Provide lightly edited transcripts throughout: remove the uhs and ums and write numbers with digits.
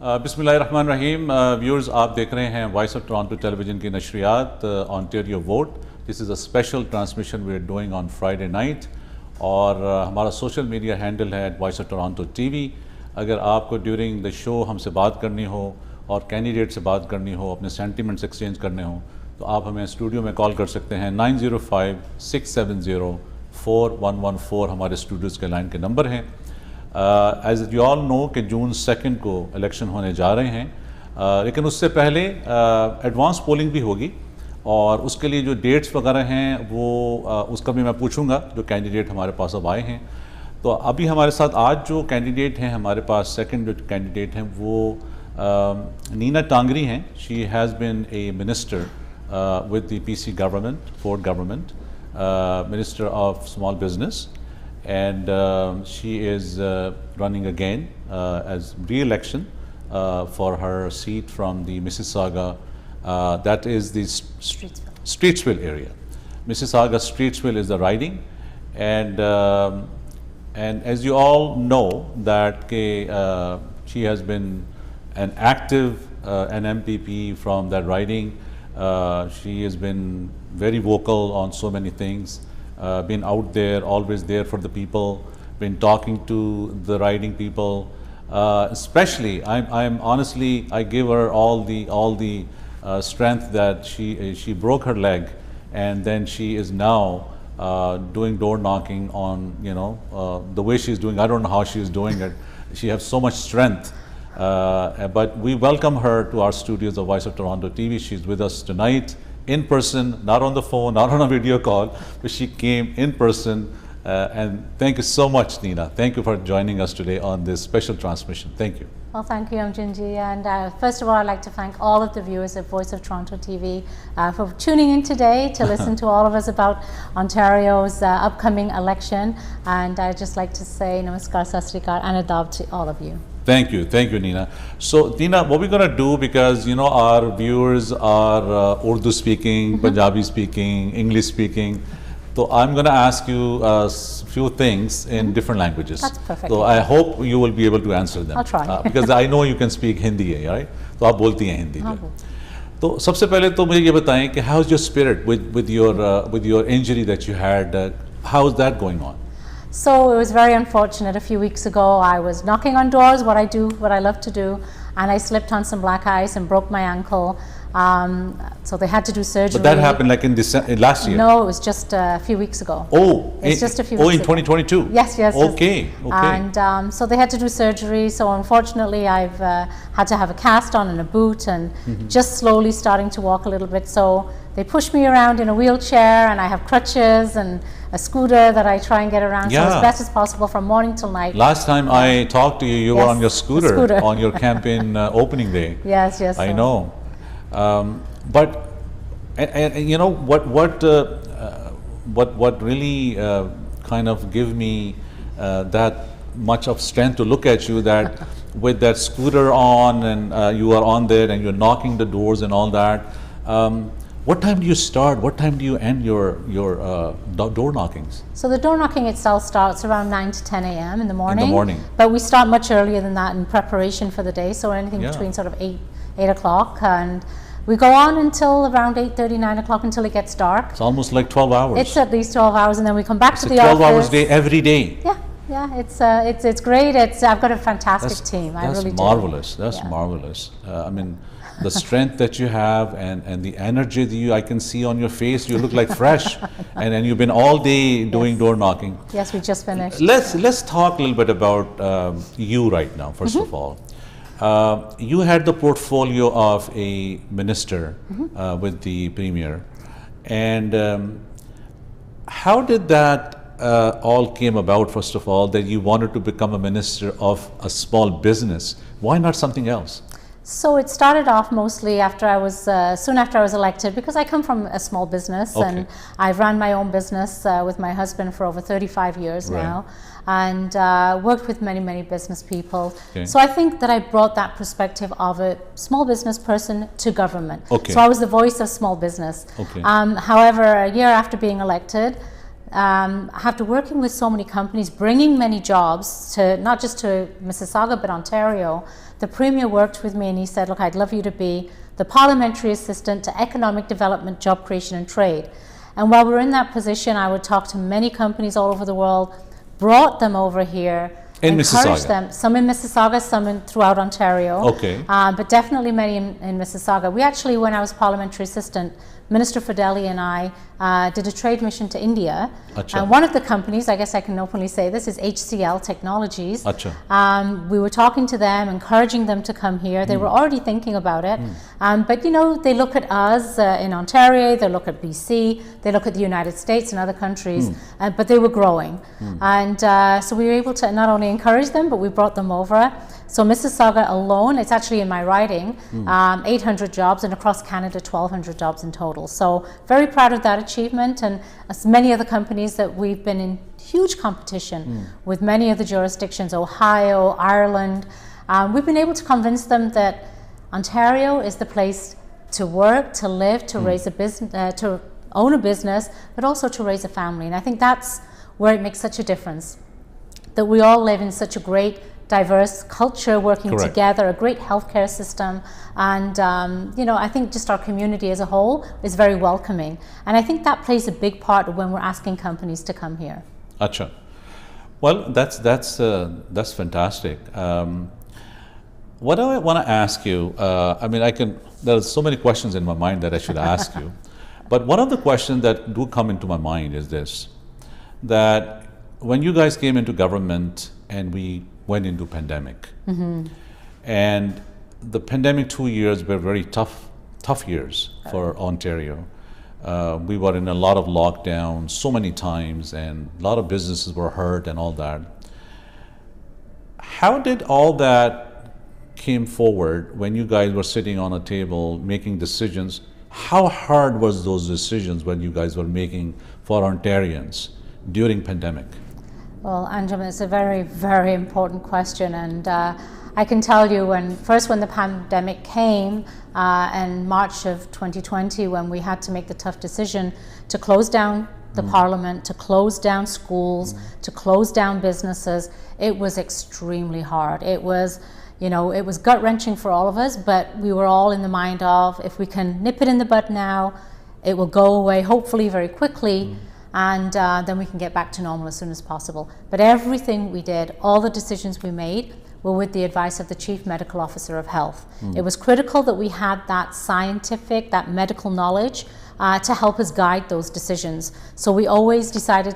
बिस्मिल्लाहिर्रहमानिर्रहीम व्यूअर्स, आप देख रहे हैं वॉइस ऑफ टोरंटो टेलीविज़न की नशरियात Ontario vote. This is a special transmission we are doing on Friday night और हमारा सोशल मीडिया हैंडल है वॉइस ऑफ टोरंटो टीवी। अगर आपको ड्यूरिंग द शो हमसे बात करनी हो और कैंडिडेट से बात करनी हो, अपने सेंटिमेंट्स एक्सचेंज करने हो, तो आप हमें स्टूडियो में कॉल कर सकते हैं। 9056704114 हमारे स्टूडियोज़ के लाइन के नंबर हैं। एज यू ऑल नो कि जून 2 को इलेक्शन होने जा रहे हैं, लेकिन उससे पहले एडवांस पोलिंग भी होगी और उसके लिए जो डेट्स वगैरह हैं वो उसका भी मैं पूछूंगा जो कैंडिडेट हमारे पास अब आए हैं। तो अभी हमारे साथ आज जो कैंडिडेट हैं, हमारे पास सेकंड जो कैंडिडेट हैं वो नीना टांगरी हैं। She has been A minister with the PC government, fourth government, minister of small business, and she is running again as re-election for her seat from the Mississauga, that is the Streetsville area. Mississauga Streetsville is the riding, and as you all know that she has been an active an MPP from that riding. She has been very vocal on so many things. Been out there, always there for the people, been talking to the riding people. Especially, I'm honestly, I give her all the strength that she broke her leg, and then she is now doing door knocking on, the way she's doing. I don't know how she's doing it. She has so much strength. But we welcome her to our studios of Voice of Toronto TV. She's with us tonight in person, not on the phone, not on a video call, but she came in person. And thank you so much, Nina. Thank you for joining us today on this special transmission. Thank you. Well, thank you, Anjum ji. And first of all, I'd like to thank all of the viewers of Voice of Toronto TV for tuning in today to listen to all of us about Ontario's upcoming election. And I'd just like to say namaskar, sat sri akal, and adab to all of you. Thank you, Nina. So, Nina, what we're going to do, because our viewers are Urdu speaking, Punjabi speaking, English speaking. So, I'm going to ask you a few things in different languages. That's perfect. So, I hope you will be able to answer them. I'll try. Because I know you can speak Hindi, right? तो आप बोलती हैं हिंदी में। तो सबसे पहले तो मुझे ये बताएं कि how is your spirit with your injury that you had? How is that going on? So it was very unfortunate. A few weeks ago, I was knocking on doors, what I love to do, and I slipped on some black ice and broke my ankle. So they had to do surgery. But that happened like in last year? No, it was just a few weeks ago. Oh, it's just a few weeks in 2022? Yes. Okay. And so they had to do surgery. So unfortunately, I've had to have a cast on and a boot and just slowly starting to walk a little bit. So they push me around in a wheelchair, and I have crutches and a scooter that I try and get around so as best as possible from morning till night. Last time I talked to you, you were on your scooter on your campaign opening day. Yes. I know. But what really kind of give me that much of strength to look at you, that with that scooter on and you are on there and you're knocking the doors and all that. What time do you start? What time do you end your door knockings? So the door knocking itself starts around 9 to 10 a.m. in the morning. In the morning. But we start much earlier than that in preparation for the day. So anything between sort of 8 o'clock, and we go on until around 8:30, 9 o'clock until it gets dark. It's almost like 12 hours. It's at least 12 hours, and then we come back to the 12 office. 12 hours day every day. Yeah. It's great. I've got a fantastic team. I really do. Marvelous. That's marvelous. I mean, the strength that you have and the energy that I can see on your face. You look like fresh, and you've been all day doing door knocking. Yes, we just finished. Let's talk a little bit about you right now. First of all, you had the portfolio of a minister with the premier, and how did that all came about? First of all, that you wanted to become a minister of a small business. Why not something else? So it started off mostly soon after I was elected, because I come from a small business and I've run my own business with my husband for over 35 years now, and worked with many business people. So I think that I brought that perspective of a small business person to government. So I was the voice of small business. However, a year after being elected, after working with so many companies, bringing many jobs to not just to Mississauga but Ontario, the Premier worked with me and he said, look, I'd love you to be the Parliamentary Assistant to Economic Development, Job Creation and Trade. And while we were in that position, I would talk to many companies all over the world, brought them over here, encouraged them, some in Mississauga, some throughout Ontario, but definitely many in Mississauga. We actually, when I was Parliamentary Assistant, Minister Fideli and I did a trade mission to India. And one of the companies, I guess I can openly say this, is HCL Technologies. We were talking to them, encouraging them to come here. They were already thinking about it. But you know, they look at us in Ontario, they look at BC, they look at the United States and other countries, but they were growing. And so we were able to not only encourage them, but we brought them over. So Mississauga alone, it's actually in my writing, 800 jobs, and across Canada, 1,200 jobs in total. So very proud of that achievement, and as many other companies that we've been in huge competition with many of the jurisdictions, Ohio, Ireland. We've been able to convince them that Ontario is the place to work, to live, to raise a business, to own a business, but also to raise a family. And I think that's where it makes such a difference, that we all live in such a great diverse culture, working together, a great healthcare system, and you know, I think just our community as a whole is very welcoming, and I think that plays a big part when we're asking companies to come here. Acha. Well, that's fantastic. What I want to ask you, I mean, there's so many questions in my mind that I should ask you, but one of the questions that do come into my mind is this: that when you guys came into government and we went into pandemic, and the pandemic 2 years were very tough years for Ontario. We were in a lot of lockdown so many times, and a lot of businesses were hurt and all that. How did all that came forward when you guys were sitting on a table making decisions? How hard was those decisions when you guys were making for Ontarians during pandemic? Well, Anjum, it's a very, very important question, and I can tell you when the pandemic came in March of 2020, when we had to make the tough decision to close down the Parliament, to close down schools, to close down businesses, it was extremely hard. It was, you know, it was gut-wrenching for all of us, but we were all in the mind of, if we can nip it in the bud now, it will go away hopefully very quickly. And then we can get back to normal as soon as possible. But everything we did, all the decisions we made, were with the advice of the Chief Medical Officer of Health. It was critical that we had that scientific, that medical knowledge to help us guide those decisions. So we always decided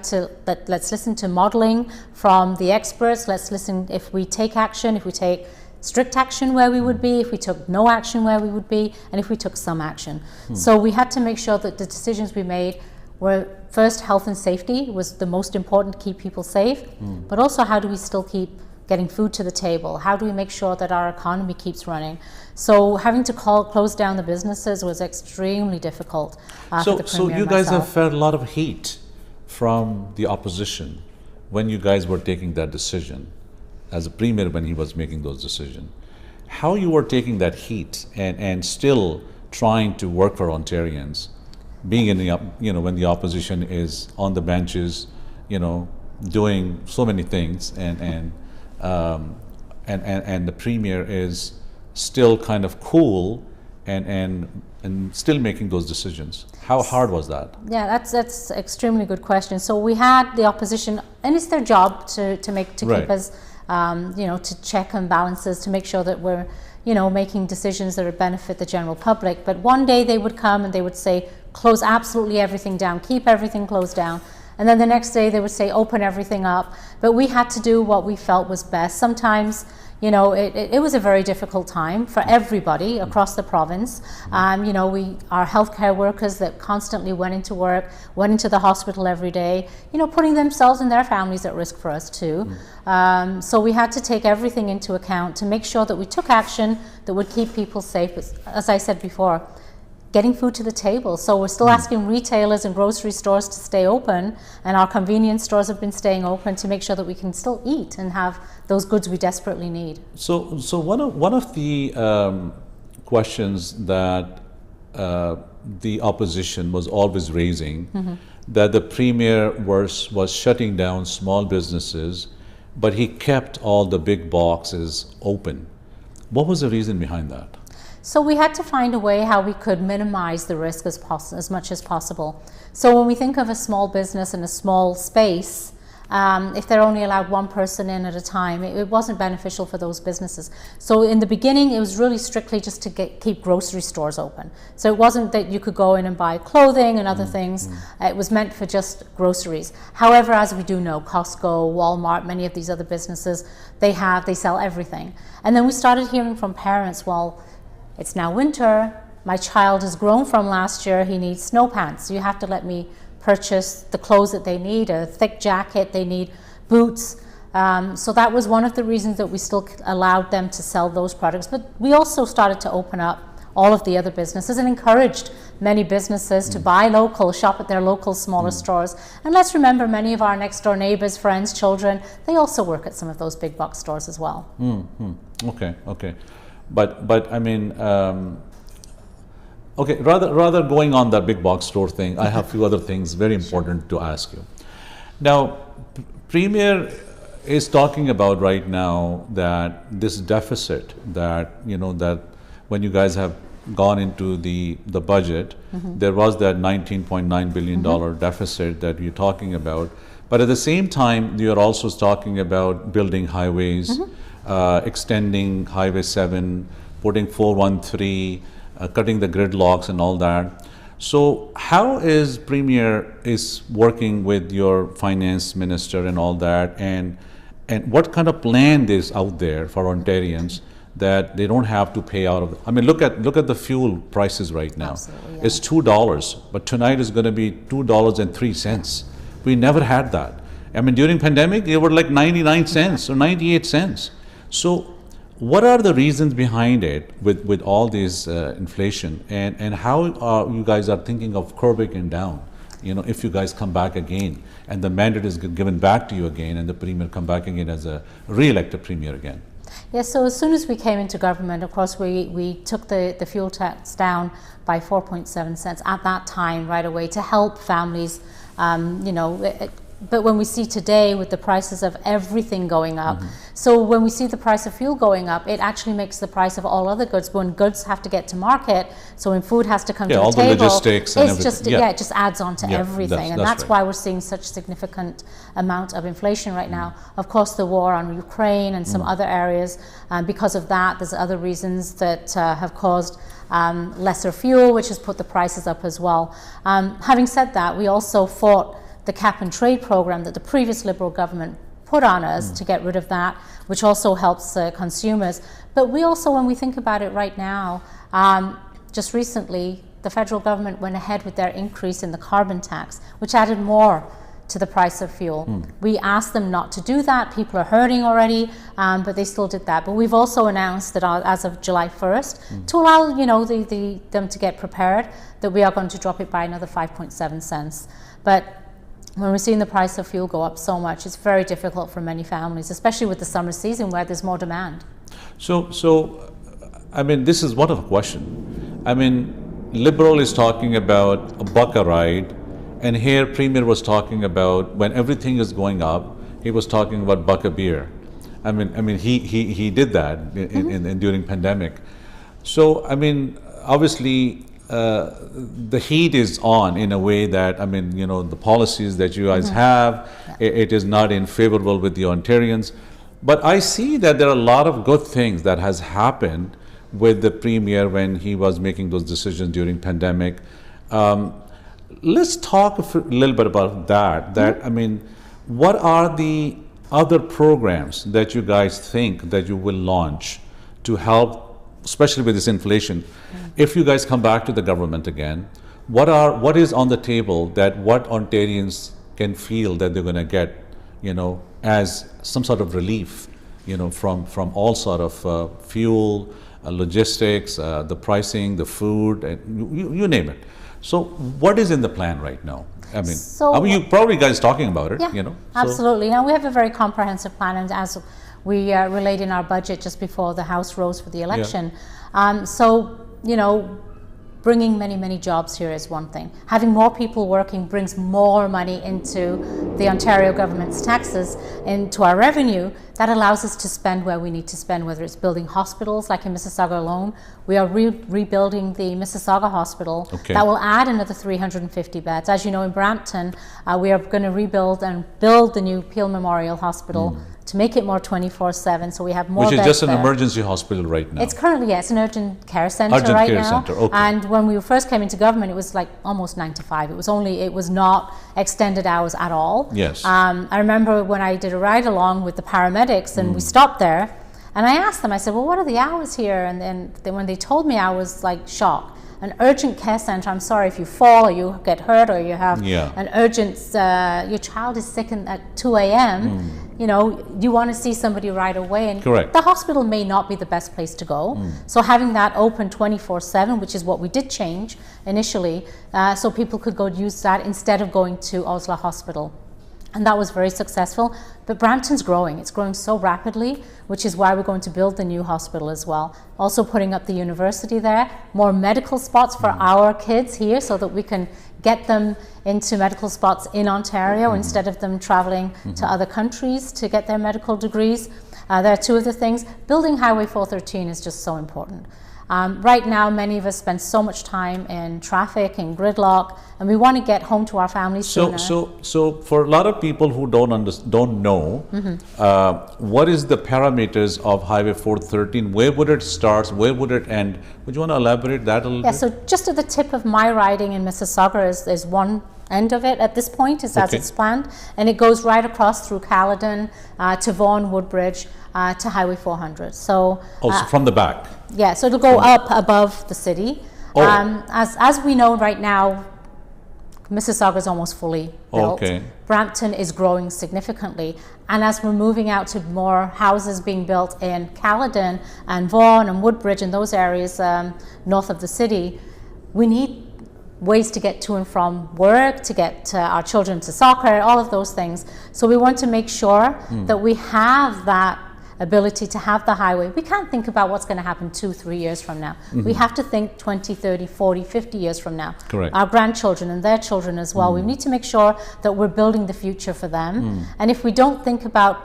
let's listen to modeling from the experts, let's listen if we take action, if we take strict action where we would be, if we took no action where we would be, and if we took some action. So we had to make sure that the decisions we made were first, health and safety was the most important to keep people safe, but also how do we still keep getting food to the table? How do we make sure that our economy keeps running? So having to close down the businesses was extremely difficult. So you guys have felt a lot of heat from the opposition when you guys were taking that decision, as a Premier when he was making those decisions. How you were taking that heat and still trying to work for Ontarians, being in the, you know, when the opposition is on the benches, you know, doing so many things, and the Premier is still kind of cool and still making those decisions. How hard was that? Yeah, that's extremely good question. So we had the opposition, and it's their job to keep us, you know, to check and balances, to make sure that we're, you know, making decisions that would benefit the general public. But one day they would come and they would say, close absolutely everything down, keep everything closed down. And then the next day they would say, open everything up. But we had to do what we felt was best. Sometimes, you know, it was a very difficult time for everybody across the province. You know, our healthcare workers that constantly went into work, went into the hospital every day, you know, putting themselves and their families at risk for us too. So we had to take everything into account to make sure that we took action that would keep people safe. As I said before, getting food to the table. So we're still asking retailers and grocery stores to stay open, and our convenience stores have been staying open to make sure that we can still eat and have those goods we desperately need. So one of the questions that the opposition was always raising, that the Premier was shutting down small businesses, but he kept all the big boxes open. What was the reason behind that? So we had to find a way how we could minimize the risk as much as possible. So when we think of a small business in a small space, if they're only allowed one person in at a time, it wasn't beneficial for those businesses. So in the beginning, it was really strictly just to keep grocery stores open. So it wasn't that you could go in and buy clothing and other things. It was meant for just groceries. However, as we do know, Costco, Walmart, many of these other businesses, they sell everything. And then we started hearing from parents, well, it's now winter, my child has grown from last year, he needs snow pants. You have to let me purchase the clothes that they need, a thick jacket, they need boots. So that was one of the reasons that we still allowed them to sell those products. But we also started to open up all of the other businesses and encouraged many businesses to buy local, shop at their local smaller stores. And let's remember, many of our next door neighbors, friends, children, they also work at some of those big box stores as well. Okay. But I mean, okay, rather going on that big box store thing, I have a few other things very important to ask you. Now, Premier is talking about right now that this deficit that, that when you guys have gone into the budget, there was that $19.9 billion deficit that you're talking about. But at the same time, you're also talking about building highways, extending Highway 7, putting 413, cutting the gridlocks and all that. So how is Premier is working with your finance minister and all that, and what kind of plan is out there for Ontarians that they don't have to pay out of? I mean, look at the fuel prices right now. Absolutely, yeah. It's $2, but tonight is going to be $2.03. We never had that. I mean, during pandemic, they were like 99 cents or 98 cents. So what are the reasons behind it with all this inflation, and how you guys are thinking of curbing it down? If you guys come back again and the mandate is given back to you again and the Premier come back again as a re-elected Premier again. Yes, so as soon as we came into government, of course, we took the fuel tax down by 4.7 cents at that time right away to help families, but when we see today with the prices of everything going up, so when we see the price of fuel going up, it actually makes the price of all other goods. When goods have to get to market, so when food has to come to the all table, the logistics and everything. It just adds on to everything, and that's right. why we're seeing such significant amount of inflation right now. Of course, the war on Ukraine and some other areas, because of that, there's other reasons that have caused lesser fuel, which has put the prices up as well. Having said that, we also fought the cap and trade program that the previous Liberal government put on us to get rid of that, which also helps consumers. But we also, when we think about it right now, just recently, the federal government went ahead with their increase in the carbon tax, which added more to the price of fuel. We asked them not to do that. People are hurting already, but they still did that. But we've also announced that as of July 1st, to allow them to get prepared, that we are going to drop it by another 5.7 cents. But when we're seeing the price of fuel go up so much, it's very difficult for many families, especially with the summer season where there's more demand. So I mean, this is one of a question. I mean, Liberal is talking about a buck a ride, and here Premier was talking about, when everything is going up, he was talking about buck a beer. I mean, he did that in during pandemic. So I mean, obviously, the heat is on in a way that, I mean, the policies that you guys have, it is not in favorable with the Ontarians. But I see that there are a lot of good things that has happened with the Premier when he was making those decisions during pandemic. Let's talk a little bit about that. I mean, what are the other programs that you guys think that you will launch to help, especially with this inflation? If you guys come back to the government again, what is on the table that what Ontarians can feel that they're going to get, as some sort of relief, from all sort of fuel, logistics, the pricing, the food, and you name it. So what is in the plan right now? I mean, you probably guys talking about it, Absolutely. Now we have a very comprehensive plan, and as we relayed in our budget just before the House rose for the election. bringing many jobs here is one thing. Having more people working brings more money into the Ontario government's taxes, into our revenue. That allows us to spend where we need to spend, whether it's building hospitals, like in Mississauga alone. We are rebuilding the Mississauga Hospital. Okay. That will add another 350 beds. As you know, in Brampton, we are going to rebuild and build the new Peel Memorial Hospital to make it more 24/7, so we have more beds. Which is just an there. emergency hospital right now. It's currently, it's an urgent care centre Urgent right care now. centre, okay. And when we first came into government, it was like almost 9 to 5. It was not extended hours at all. Yes. I remember when I did a ride along with the paramedics, and we stopped there, and I asked them, I said, well, what are the hours here? And then when they told me, I was like shocked. An urgent care centre, I'm sorry, if you fall or you get hurt or you have an urgent, your child is sick at 2 a.m., you know, you want to see somebody right away. And Correct. the hospital may not be the best place to go. So having that open 24/7, which is what we did change initially, so people could go use that instead of going to Oslo Hospital. And that was very successful. But Brampton's growing. It's growing so rapidly, which is why we're going to build the new hospital as well. Also putting up the university there, more medical spots for our kids here so that we can get them into medical spots in Ontario instead of them traveling to other countries to get their medical degrees. There are two other things. Building Highway 413 is just so important. Right now, many of us spend so much time in traffic and gridlock, and we want to get home to our families sooner. So for a lot of people who don't know, what is the parameters of Highway 413? Where would it start? Where would it end? Would you want to elaborate that a little bit? So just at the tip of my riding in Mississauga is one end of it at this point, as it's planned, and it goes right across through Caledon to Vaughan, Woodbridge, to Highway 400. So from the back. Yeah, so it'll go up above the city. As we know right now, Mississauga is almost fully built. Okay. Brampton is growing significantly, and as we're moving out to more houses being built in Caledon and Vaughan and Woodbridge and those areas north of the city, we need ways to get to and from work, to get our children to soccer, all of those things. So we want to make sure that we have that ability to have the highway. We can't think about what's going to happen 2-3 years from now. We have to think 20, 30, 40, 50 years from now. Correct. Our grandchildren and their children as well. We need to make sure that we're building the future for them. And if we don't think about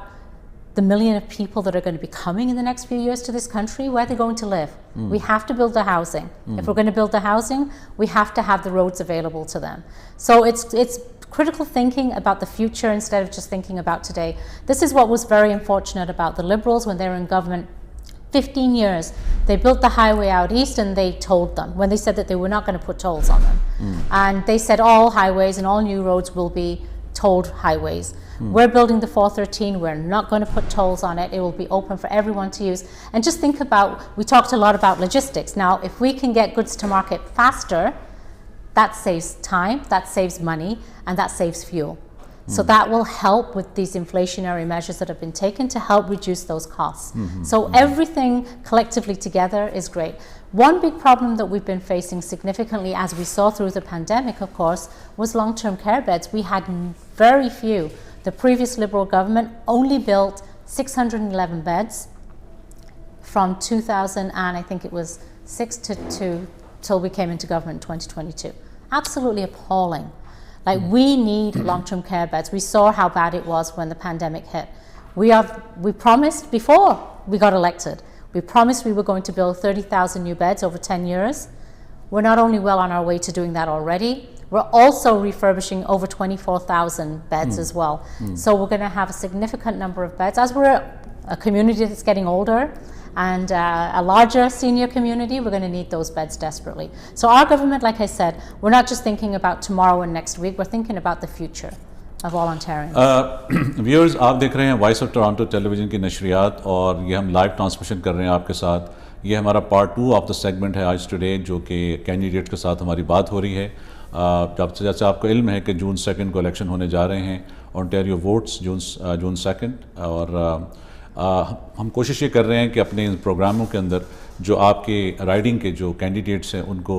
the million of people that are going to be coming in the next few years to this country, where they're going to live. We have to build the housing. If we're going to build the housing, we have to have the roads available to them. So it's critical thinking about the future instead of just thinking about today. This is what was very unfortunate about the Liberals when they were in government. 15 years, they built the highway out east, and they told them, when they said that they were not going to put tolls on them. And they said all highways and all new roads will be tolled highways. We're building the 413, we're not going to put tolls on it, it will be open for everyone to use. And just think about, we talked a lot about logistics. Now, if we can get goods to market faster, that saves time, that saves money, and that saves fuel. So that will help with these inflationary measures that have been taken to help reduce those costs. So everything collectively together is great. One big problem that we've been facing significantly, as we saw through the pandemic, of course, was long-term care beds. We had very few. The previous Liberal government only built 611 beds from 2000 and I think it was 6 to till we came into government in 2022. Absolutely appalling. Like, we need long-term care beds. We saw how bad it was when the pandemic hit. We promised before we got elected, we promised we were going to build 30,000 new beds over 10 years. We're not only well on our way to doing that already, we're also refurbishing over 24,000 beds as well. So we're going to have a significant number of beds. As we're a community that's getting older and a larger senior community, we're going to need those beds desperately. So our government, like I said, we're not just thinking about tomorrow and next week, we're thinking about the future of all Ontarians. Viewers, आप देख रहे हैं voice of Toronto television की नशरियात, और ये हम live transmission कर रहे हैं आपके साथ. ये हमारा पार्ट 2 ऑफ द सेगमेंट है आज टुडे, जो कि कैंडिडेट के साथ हमारी बात हो रही है. जैसे आपको इल्म है कि जून 2 को इलेक्शन होने जा रहे हैं. ओंटारियो वोट्स जून 2, और हम कोशिश ये कर रहे हैं कि अपने इन प्रोग्रामों के अंदर जो आपके राइडिंग के जो कैंडिडेट्स हैं उनको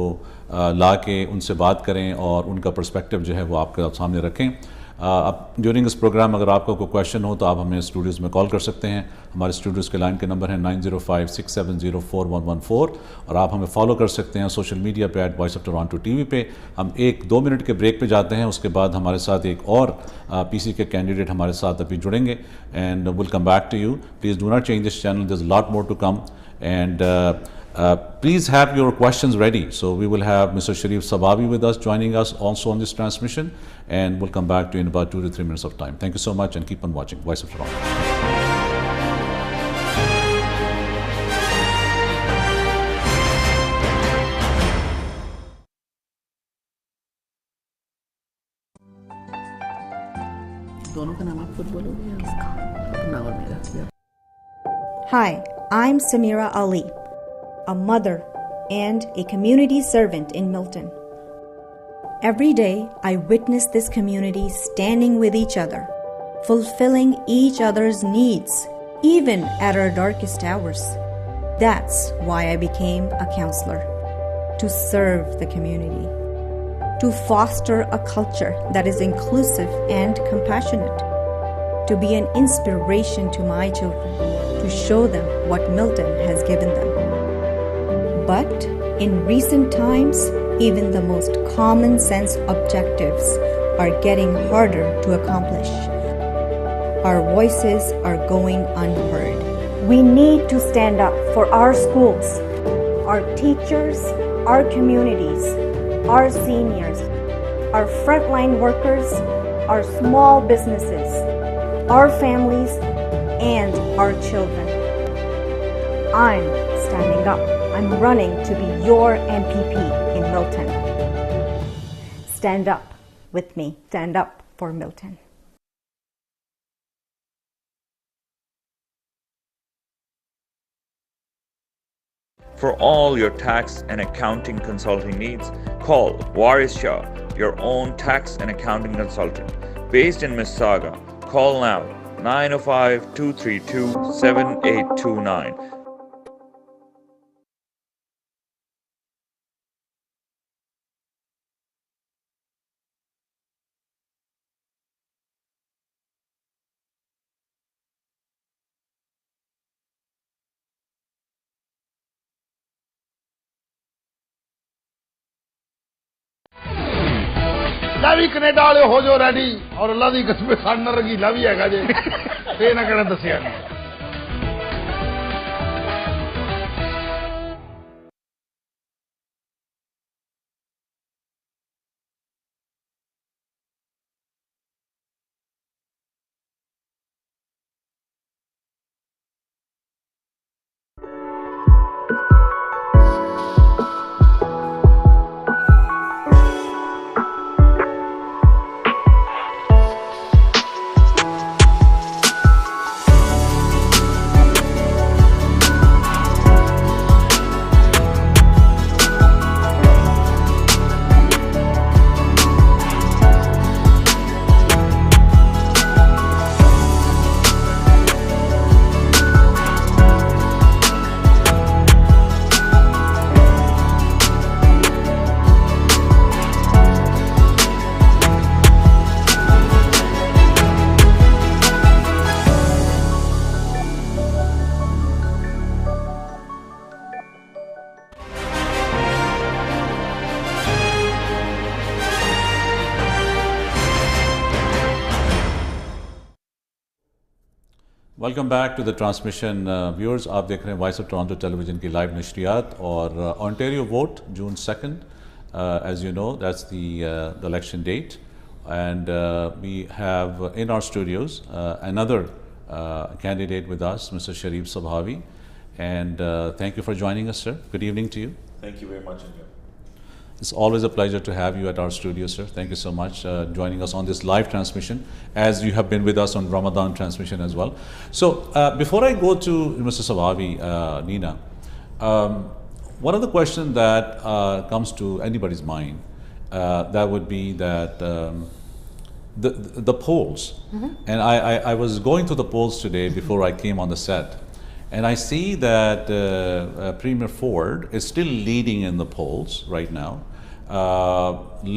ला के उनसे बात करें और उनका पर्सपेक्टिव जो है वो आपके सामने रखें. अब ड्यूरिंग इस प्रोग्राम अगर आपको कोई क्वेश्चन हो तो आप हमें स्टूडियोज़ में कॉल कर सकते हैं। हमारे स्टूडियोज़ के लाइन के नंबर है 9056704114 और आप हमें फॉलो कर सकते हैं सोशल मीडिया पे @वॉइस ऑफ टोरंटो टीवी पे। हम 1-2 मिनट के ब्रेक पे जाते हैं, उसके बाद हमारे साथ एक और पीसी के कैंडिडेट हमारे साथ अभी जुड़ेंगे and will come back to you. Please do not change this channel, there is a lot more to come and please have your questions ready. So we will have Mr. Sharif Sabawi with us, joining us also on this transmission, and we'll come back to you in about 2 to 3 minutes of time. Thank you so much and keep on watching Voice of Toronto. Hi, I'm Samira Ali, a mother and a community servant in Milton. Every day, I witness this community standing with each other, fulfilling each other's needs, even at our darkest hours. That's why I became a counselor, to serve the community, to foster a culture that is inclusive and compassionate, to be an inspiration to my children, to show them what Milton has given them. But in recent times, even the most common sense objectives are getting harder to accomplish. Our voices are going unheard. We need to stand up for our schools, our teachers, our communities, our seniors, our frontline workers, our small businesses, our families, and our children. I'm standing up. I'm running to be your MPP in Milton. Stand up with me. Stand up for Milton. For all your tax and accounting consulting needs, call Waris Shah, your own tax and accounting consultant. Based in Mississauga, call now 905-232-7829. We Canada ਵਾਲੇ ਹੋ ਜੋ ready ਔਰ ਅੱਲਾ ਦੀ ਕਸਮ ਸਾਡੇ ਨਾਲ ਰੰਗੀਲਾ ਵੀ ਹੈਗਾ ਜੇ ਇਹ ਨਾ ਕਹਿਣਾ ਦੱਸਿਆ ਨਹੀਂ। Welcome back to the transmission viewers. आप देख रहे हैं वॉइस ऑफ टोरंटो टेलीविजन की लाइव नशरियात और Ontario vote June 2nd, as you know that's the election date and we have in our studios another candidate with us, Mr. Sharif Sabawi, and thank you for joining us, sir. Good evening to you. Thank you very much, Anjum. It's always a pleasure to have you at our studio, sir. Thank you so much joining us on this live transmission, as you have been with us on Ramadan transmission as well. So before I go to Mr. Sabawi, Nina, one of the questions that comes to anybody's mind, that would be that the polls. And I was going through the polls today before I came on the set. And I see that Premier Ford is still leading in the polls right now.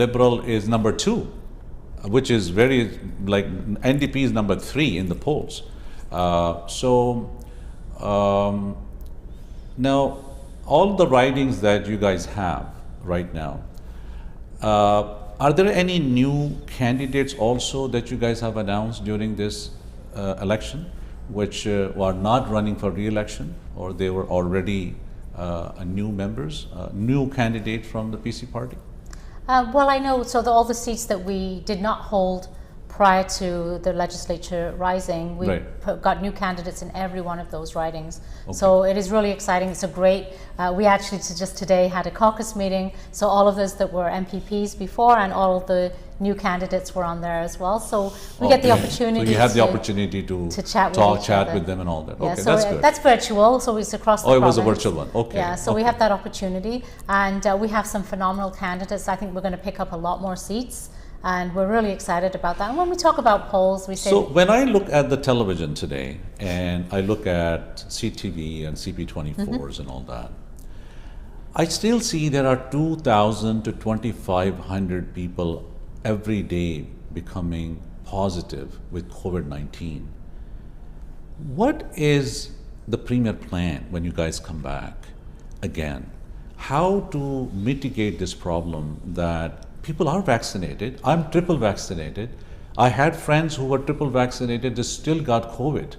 Liberal is number 2 which is very, like, NDP is number 3 in the polls. Now, all the ridings that you guys have right now, are there any new candidates also that you guys have announced during this election, which are not running for re-election, or they were already new members, new candidate from the PC party? Well, I know, so all the seats that we did not hold prior to the legislature rising, we got new candidates in every one of those ridings. Okay. So it is really exciting. It's a great, we actually just today had a caucus meeting, so all of those that were MPPs before and all of the new candidates were on there as well. So we get the opportunity. So you had the opportunity to chat with them and all that. Yeah, okay, so that's good. That's virtual, so it's across the province. It was a virtual one. Okay. Yeah, so we have that opportunity, and we have some phenomenal candidates. I think we're going to pick up a lot more seats, and we're really excited about that. And when we talk about polls, we say... So when I look at the television today, and I look at CTV and CP24s and all that, I still see there are 2,000 to 2,500 people every day becoming positive with COVID-19. What is the premier plan when you guys come back again? How to mitigate this problem that people are vaccinated? I'm triple vaccinated. I had friends who were triple vaccinated, they still got COVID.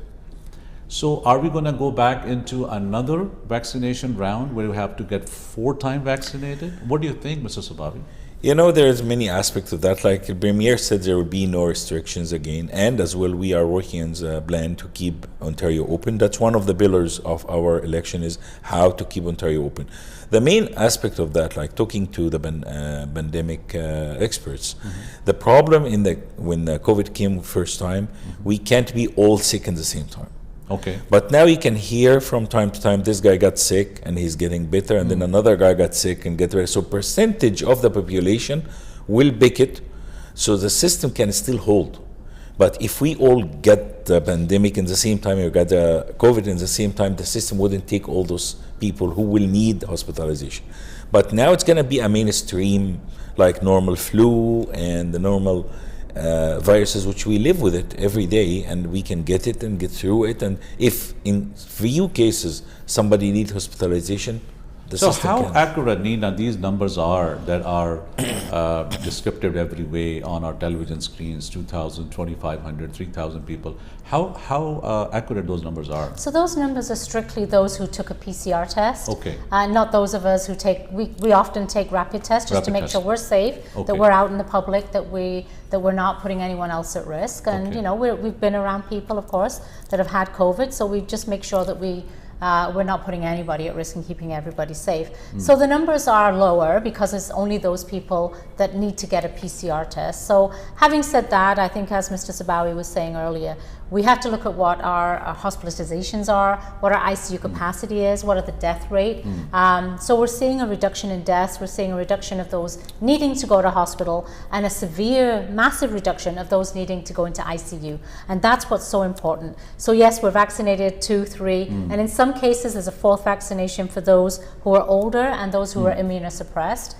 So are we going to go back into another vaccination round where you have to get 4 times vaccinated? What do you think, Mr. Sabavi? You know, there's many aspects of that. Like the Premier said, there will be no restrictions again. And as well, we are working on a plan to keep Ontario open. That's one of the pillars of our election, is how to keep Ontario open. The main aspect of that, like talking to the pandemic experts, the problem when the COVID came first time, we can't be all sick at the same time. Okay. But now you can hear from time to time, this guy got sick and he's getting better, and then another guy got sick and get better. So percentage of the population will pick it, so the system can still hold. But if we all get the pandemic in the same time, or got the COVID in the same time, the system wouldn't take all those people who will need hospitalization. But now it's going to be a mainstream, like normal flu and the normal viruses, which we live with it every day, and we can get it and get through it. And if in few cases somebody needs hospitalization, the so system how can. accurate, Nina, these numbers are that are descriptive every way on our television screens, 2,000, 2,500, 3,000 people. How accurate those numbers are? So those numbers are strictly those who took a PCR test. Okay. Not those of us who take, we often take rapid tests just to make sure we're safe, that we're out in the public, that we're not putting anyone else at risk. And you know, we've been around people, of course, that have had COVID, so we just make sure that we're not putting anybody at risk and keeping everybody safe. So the numbers are lower because it's only those people that need to get a PCR test. So having said that, I think, as Mr. Sabawi was saying earlier, we have to look at what our hospitalizations are, what our ICU capacity is, what are the death rate. So we're seeing a reduction in deaths, we're seeing a reduction of those needing to go to hospital, and a severe, massive reduction of those needing to go into ICU. And that's what's so important. So yes, we're vaccinated 2, 3, and in some cases there's a 4th vaccination for those who are older and those who are immunosuppressed.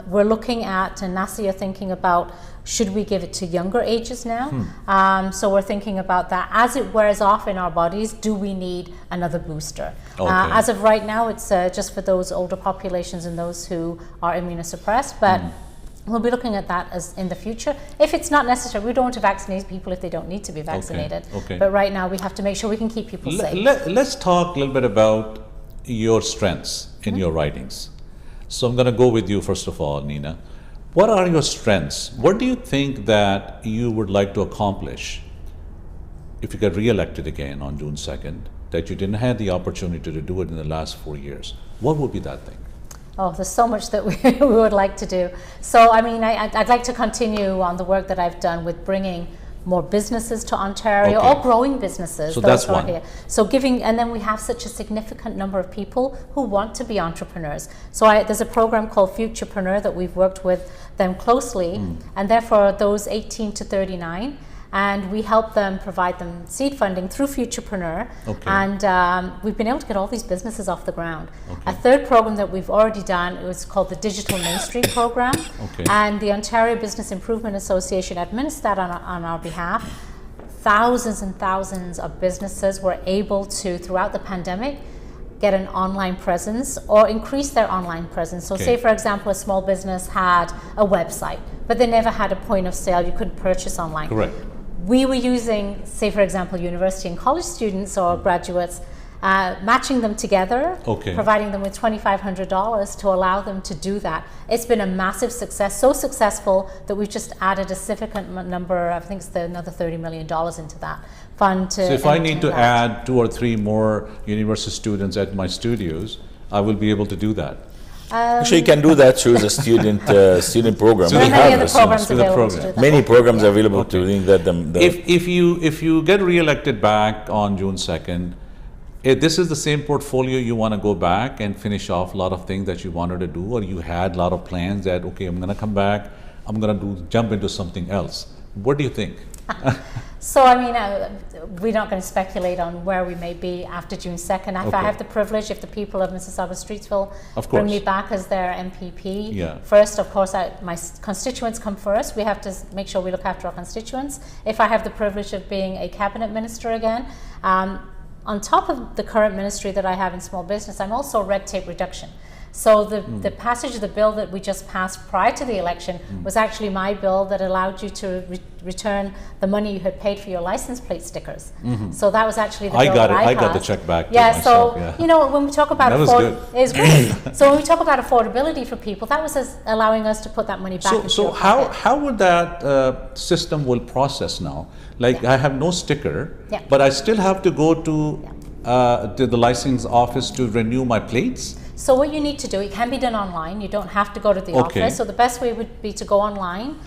We're looking at, and NASA are thinking about, should we give it to younger ages now? So we're thinking about that. As it wears off in our bodies, do we need another booster? As of right now, it's just for those older populations and those who are immunosuppressed, but we'll be looking at that as in the future. If it's not necessary, we don't want to vaccinate people if they don't need to be vaccinated. But right now, we have to make sure we can keep people safe. Let's talk a little bit about your strengths in your writings. So I'm going to go with you first of all, Nina. What are your strengths? What do you think that you would like to accomplish if you get re-elected again on June 2nd, that you didn't have the opportunity to do it in the last 4 years? What would be that thing? Oh, there's so much that we would like to do. So, I mean, I'd like to continue on the work that I've done with bringing more businesses to Ontario, or growing businesses. So that's one. Here. So and then we have such a significant number of people who want to be entrepreneurs. So there's a program called Futurepreneur that we've worked with them closely, and therefore those 18 to 39. and we help them, provide them seed funding through Futurepreneur. Okay. And we've been able to get all these businesses off the ground. Okay. A third program that we've already done, it was called the Digital Main Street Program. Okay. And the Ontario Business Improvement Association administered that on our behalf. Thousands and thousands of businesses were able to, throughout the pandemic, get an online presence or increase their online presence. So say, for example, a small business had a website, but they never had a point of sale. You couldn't purchase online. Correct. We were using, say, for example, university and college students or graduates, matching them together, providing them with $2,500 to allow them to do that. It's been a massive success, so successful that we've just added a significant number, I think it's another $30 million into that fund. So if I need to add 2 or 3 more university students at my studios, I will be able to do that. Actually, you can do that through the student program. There are many other programs available to do that. Many programs available to doing that. If you get re-elected back on June 2nd, this is the same portfolio you want to go back and finish off a lot of things that you wanted to do, or you had a lot of plans that, okay, I'm going to come back, I'm going to jump into something else. What do you think? So, I mean, we're not going to speculate on where we may be after June 2nd. If I have the privilege, if the people of Mississauga Streetsville bring me back as their MPP, first, of course, my constituents come first. We have to make sure we look after our constituents. If I have the privilege of being a cabinet minister again, on top of the current ministry that I have in small business, I'm also red tape reduction. So the passage of the bill that we just passed prior to the election was actually my bill that allowed you to return the money you had paid for your license plate stickers. So that was actually the bill that I got the check back. Yeah, myself, so you know, when we talk about it's great. So when we talk about affordability for people, that was allowing us to put that money back. So how would that system will process now? Like I have no sticker, but I still have to go to the license office to renew my plates? So what you need to do, it can be done online. You don't have to go to the office. So the best way would be to go online,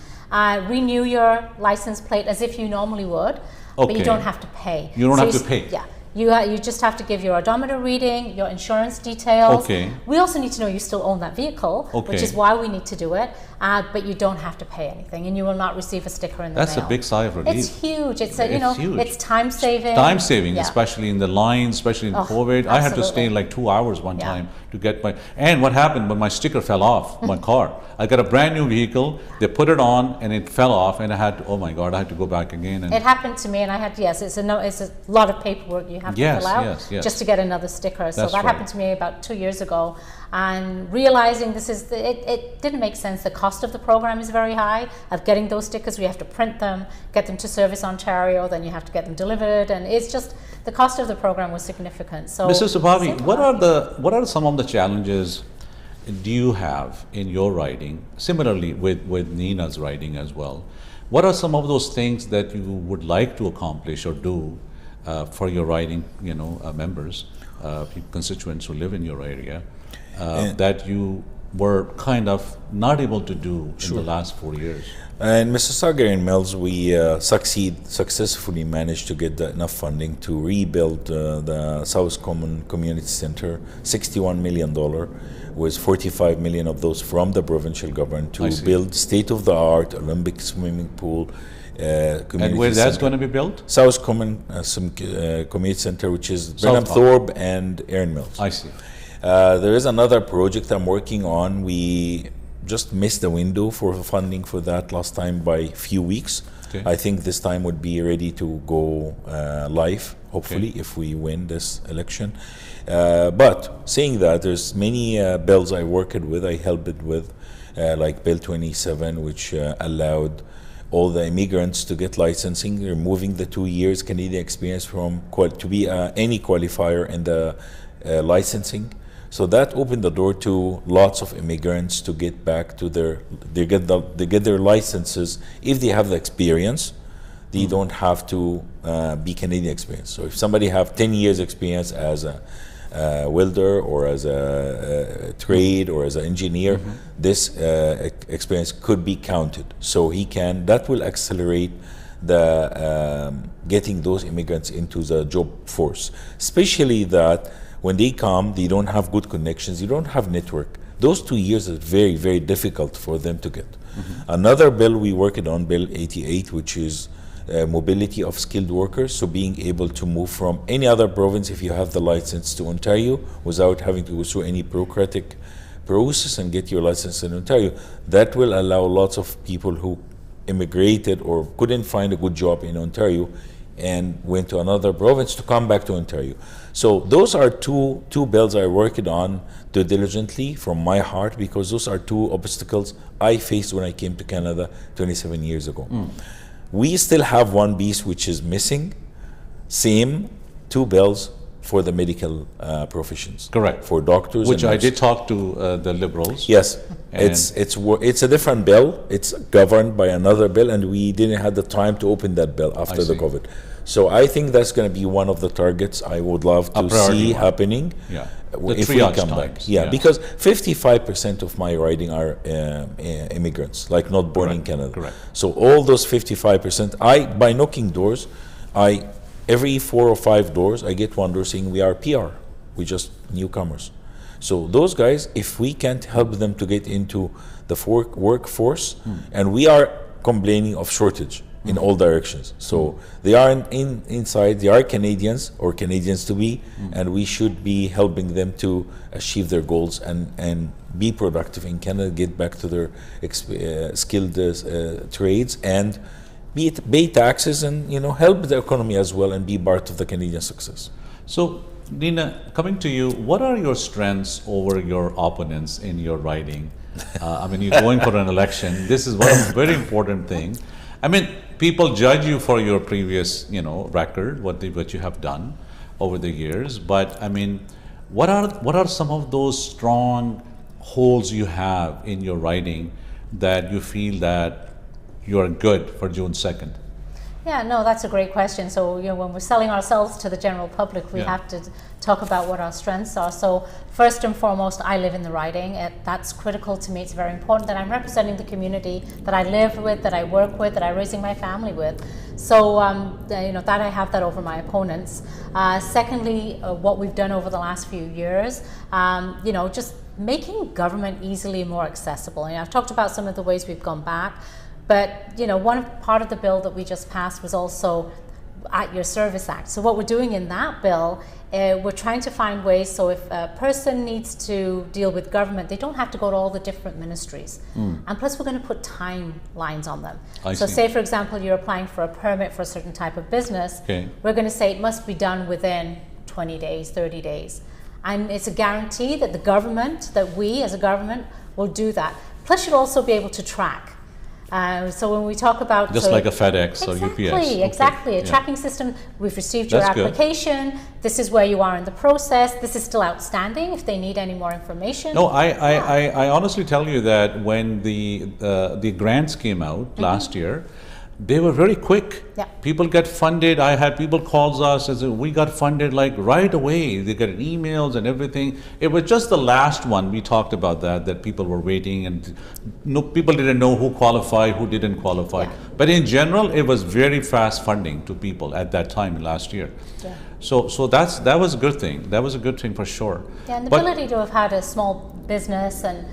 renew your license plate as if you normally would, but you don't have to pay. You don't have to pay? Yeah. You just have to give your odometer reading, your insurance details. We also need to know you still own that vehicle, which is why we need to do it. But you don't have to pay anything, and you will not receive a sticker in the mail. That's a big sigh of relief. It's huge. It's huge. It's time saving. Time saving, especially in the lines, especially in COVID. I had to stay like 2 hours one time to get my. And what happened when my sticker fell off my car? I got a brand new vehicle. They put it on, and it fell off, and I had to, oh my God, I had to go back again. And it happened to me, and I had it's a lot of paperwork you have to fill out just to get another sticker. So that happened to me about 2 years ago, and realizing it didn't make sense. The cost of the program is very high. Of getting those stickers, we have to print them, get them to Service Ontario, then you have to get them delivered, and it's just the cost of the program was significant. So, Mrs. Sabavi, what are some of the challenges do you have in your writing? Similarly with Nina's writing as well. What are some of those things that you would like to accomplish or do for your writing, members, constituents who live in your area, that you were kind of not able to do in the last 4 years? In Mississauga and Mills, we successfully managed to get enough funding to rebuild the South Common Community Center, $61 million, with $45 million of those from the provincial government to build state-of-the-art Olympic swimming pool. And where that's going to be built? South Common Community Center, which is Brenham-Thorpe and Erin Mills. I see. There is another project I'm working on. We just missed the window for funding for that last time by a few weeks. I think this time would be ready to go live, hopefully, if we win this election. But saying that, there's many bills I worked with, I helped with, like Bill 27, which allowed all the immigrants to get licensing, removing the 2 years Canadian experience from to be any qualifier in the licensing. So that opened the door to lots of immigrants to get back to they get their licenses if they have the experience. They don't have to be Canadian experience. So if somebody have 10 years experience as a welder or as a trade or as an engineer, this experience could be counted. So that will accelerate the getting those immigrants into the job force, especially that when they come, they don't have good connections, they don't have network. Those 2 years are very, very difficult for them to get. Another bill we worked on, Bill 88, which is mobility of skilled workers, so being able to move from any other province if you have the license to Ontario without having to go through any bureaucratic process and get your license in Ontario. That will allow lots of people who immigrated or couldn't find a good job in Ontario and went to another province to come back to Ontario. So those are two bills I worked on diligently from my heart, because those are two obstacles I faced when I came to Canada 27 years ago. We still have one piece which is missing. Same, two bills for the medical professions. Correct. For doctors. Which and I nurses. did talk to the Liberals. Yes, And- it's a different bill. It's governed by another bill, and we didn't have the time to open that bill after the see. COVID. So I think that's going to be one of the targets I would love to priority see one. happening. Yeah. If The we triage come back. times. Yeah, Yeah. because 55% of my riding are immigrants, like not born in Canada. correct. So all those 55%, by knocking doors, every 4 or 5 doors, I get one door saying we are PR, we just newcomers. So those guys, if we can't help them to get into the workforce, and we are complaining of shortage in all directions. So they are inside, they are Canadians or Canadians to be, and we should be helping them to achieve their goals and be productive in Canada, get back to their skilled trades, and pay taxes and help the economy as well and be part of the Canadian success. So, Nina, coming to you, what are your strengths over your opponents in your riding? I mean, you're going for an election. This is one very important thing. I mean, people judge you for your previous, record, what you have done over the years. But I mean, what are some of those strong holes you have in your riding that you feel that you are good for June 2nd? Yeah, no, that's a great question. So, when we're selling ourselves to the general public, we have to talk about what our strengths are. So, first and foremost, I live in the riding. That's critical to me. It's very important that I'm representing the community that I live with, that I work with, that I'm raising my family with. So, that I have that over my opponents. Secondly, what we've done over the last few years, just making government easily more accessible. And I've talked about some of the ways we've gone back. But part of the bill that we just passed was also at Your Service Act. So what we're doing in that bill, we're trying to find ways so if a person needs to deal with government, they don't have to go to all the different ministries. And plus we're going to put timelines on them. I so see. say for example you're applying for a permit for a certain type of business, Okay. we're going to say it must be done within 20 days, 30 days. And it's a guarantee that the government, that we as a government will do that. Plus you'll also be able to track. So when we talk about Just like a FedEx or UPS. Exactly, a Yeah. tracking system. We've received your That's good. application. This is where you are in the process. This is still outstanding. If they need any more information. No, I honestly tell you that when the grants came out last year, they were very quick. Yeah. People get funded. I had people calls us and say, we got funded like right away. They got emails and everything. It was just the last one we talked about that people were waiting and people didn't know who qualified, who didn't qualify. Yeah. But in general, it was very fast funding to people at that time last year. Yeah. So that was a good thing. That was a good thing for sure. Yeah, and the But- ability to have had a small business and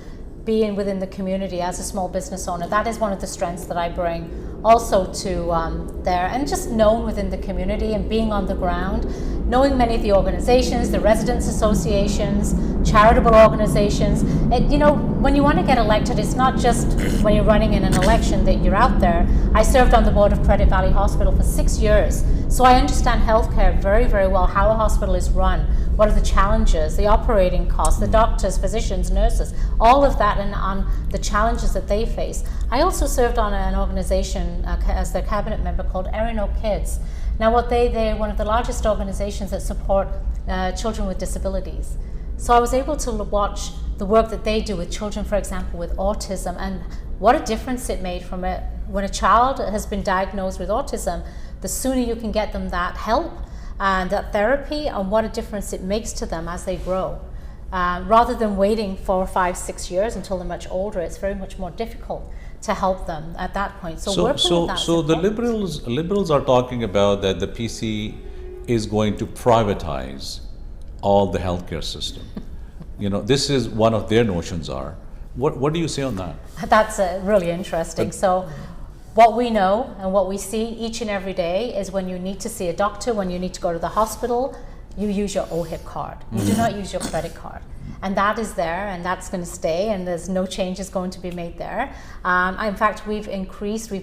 being within the community as a small business owner, that is one of the strengths that I bring also to there, and just known within the community and being on the ground, knowing many of the organizations, the residents associations, charitable organizations. When you want to get elected, it's not just when you're running in an election that you're out there. I served on the board of Credit Valley Hospital for 6 years, so I understand healthcare very, very well, how a hospital is run, what are the challenges, the operating costs, the doctors, physicians, nurses, all of that, and on the challenges that they face. I also served on an organization as their cabinet member called Erin Kids. Now, they're one of the largest organizations that support children with disabilities. So I was able to watch the work that they do with children, for example, with autism, and what a difference it made from it. When a child has been diagnosed with autism, the sooner you can get them that help and that therapy, and what a difference it makes to them as they grow. Rather than waiting 4, 5, 6 years until they're much older, it's very much more difficult to help them at that point. So the liberals are talking about that the PC is going to privatize all the healthcare system. This is one of their notions are. What do you say on that? That's really interesting. So what we know and what we see each and every day is when you need to see a doctor, when you need to go to the hospital, you use your OHIP card. You do not use your credit card. And that is there, and that's going to stay, and there's no changes going to be made there. In fact, we've